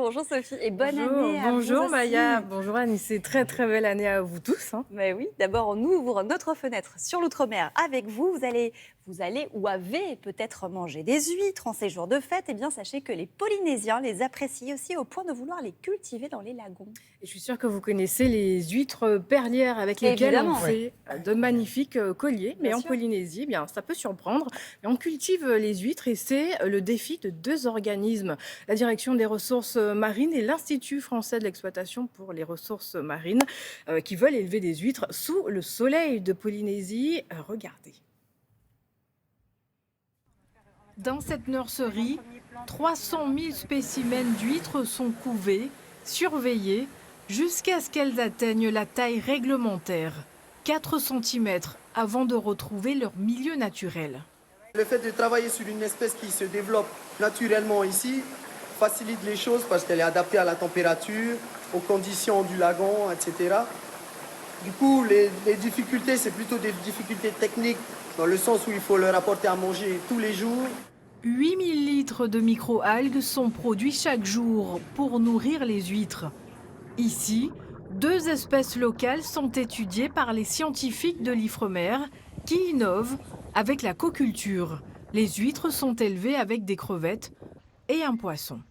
bonjour Sophie et bonne Bonjour, année à vous bonjour Maya, aussi. bonjour Annie, c'est très belle année à vous tous. Mais oui, d'abord on ouvre notre fenêtre sur l'outre-mer avec vous. Vous allez ou avez peut-être mangé des huîtres en ces jours de fête. Eh bien, sachez que les Polynésiens les apprécient aussi au point de vouloir les cultiver dans les lagons. Et je suis sûre que vous connaissez les huîtres perlières avec lesquelles on Évidemment, fait de magnifiques colliers, mais bien en sûr. Polynésie, eh bien, ça peut surprendre. Mais on cultive les huîtres et c'est le défi de deux organismes, la Direction des ressources marines et l'Institut français de l'exploitation pour les ressources marines, qui veulent élever des huîtres sous le soleil de Polynésie. Regardez. Dans cette nurserie, 300 000 spécimens d'huîtres sont couvés, surveillés, jusqu'à ce qu'elles atteignent la taille réglementaire, 4 cm, avant de retrouver leur milieu naturel. Le fait de travailler sur une espèce qui se développe naturellement ici facilite les choses parce qu'elle est adaptée à la température, aux conditions du lagon, etc. Du coup, les difficultés, c'est plutôt des difficultés techniques, dans le sens où il faut leur apporter à manger tous les jours. 8000 litres de microalgues sont produits chaque jour pour nourrir les huîtres. Ici, 2 espèces locales sont étudiées par les scientifiques de l'Ifremer qui innovent avec la coculture. Les huîtres sont élevées avec des crevettes et un poisson.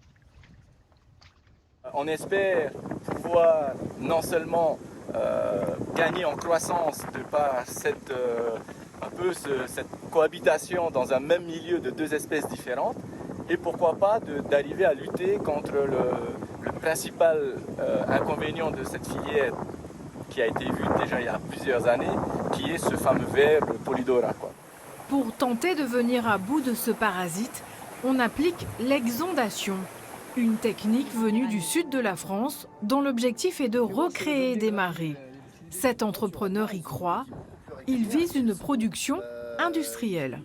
On espère pouvoir non seulement gagner en croissance de par cette cohabitation dans un même milieu de deux espèces différentes, et pourquoi pas d'arriver à lutter contre le principal inconvénient de cette filière qui a été vue déjà il y a plusieurs années, qui est ce fameux ver, le Polydora, quoi. Pour tenter de venir à bout de ce parasite, on applique l'exondation, une technique venue du sud de la France dont l'objectif est de recréer des marais. Cet entrepreneur y croit. Il vise une production industrielle.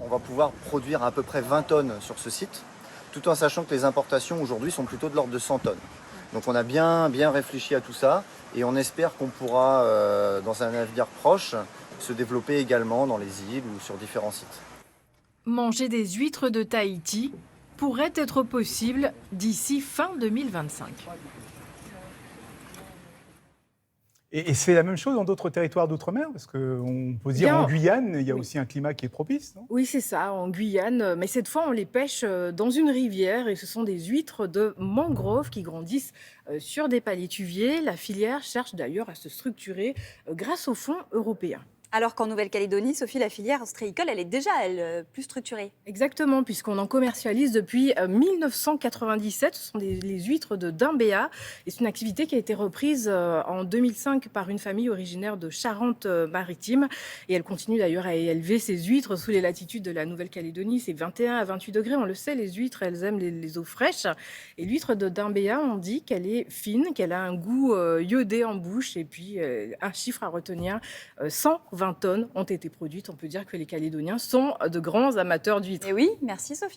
On va pouvoir produire à peu près 20 tonnes sur ce site, tout en sachant que les importations aujourd'hui sont plutôt de l'ordre de 100 tonnes. Donc on a bien réfléchi à tout ça et on espère qu'on pourra, dans un avenir proche, se développer également dans les îles ou sur différents sites. Manger des huîtres de Tahiti pourrait être possible d'ici fin 2025. Et c'est la même chose dans d'autres territoires d'outre-mer? Parce qu'on peut dire Bien. en Guyane, il y a Oui. aussi un climat qui est propice, non? Oui, c'est ça, en Guyane. Mais cette fois, on les pêche dans une rivière et ce sont des huîtres de mangrove qui grandissent sur des palétuviers. La filière cherche d'ailleurs à se structurer grâce aux fonds européens. Alors qu'en Nouvelle-Calédonie, Sophie, la filière ostréicole, elle est déjà, plus structurée. Exactement, puisqu'on en commercialise depuis 1997. Ce sont les huîtres de Dimbéa. Et c'est une activité qui a été reprise en 2005 par une famille originaire de Charente-Maritime. Et elle continue d'ailleurs à élever ces huîtres sous les latitudes de la Nouvelle-Calédonie. C'est 21 à 28 degrés. On le sait, les huîtres, elles aiment les eaux fraîches. Et l'huître de Dimbéa, on dit qu'elle est fine, qu'elle a un goût iodé en bouche. Et puis, un chiffre à retenir, 120 tonnes ont été produites. On peut dire que les Calédoniens sont de grands amateurs d'huîtres. Et oui, merci Sophie.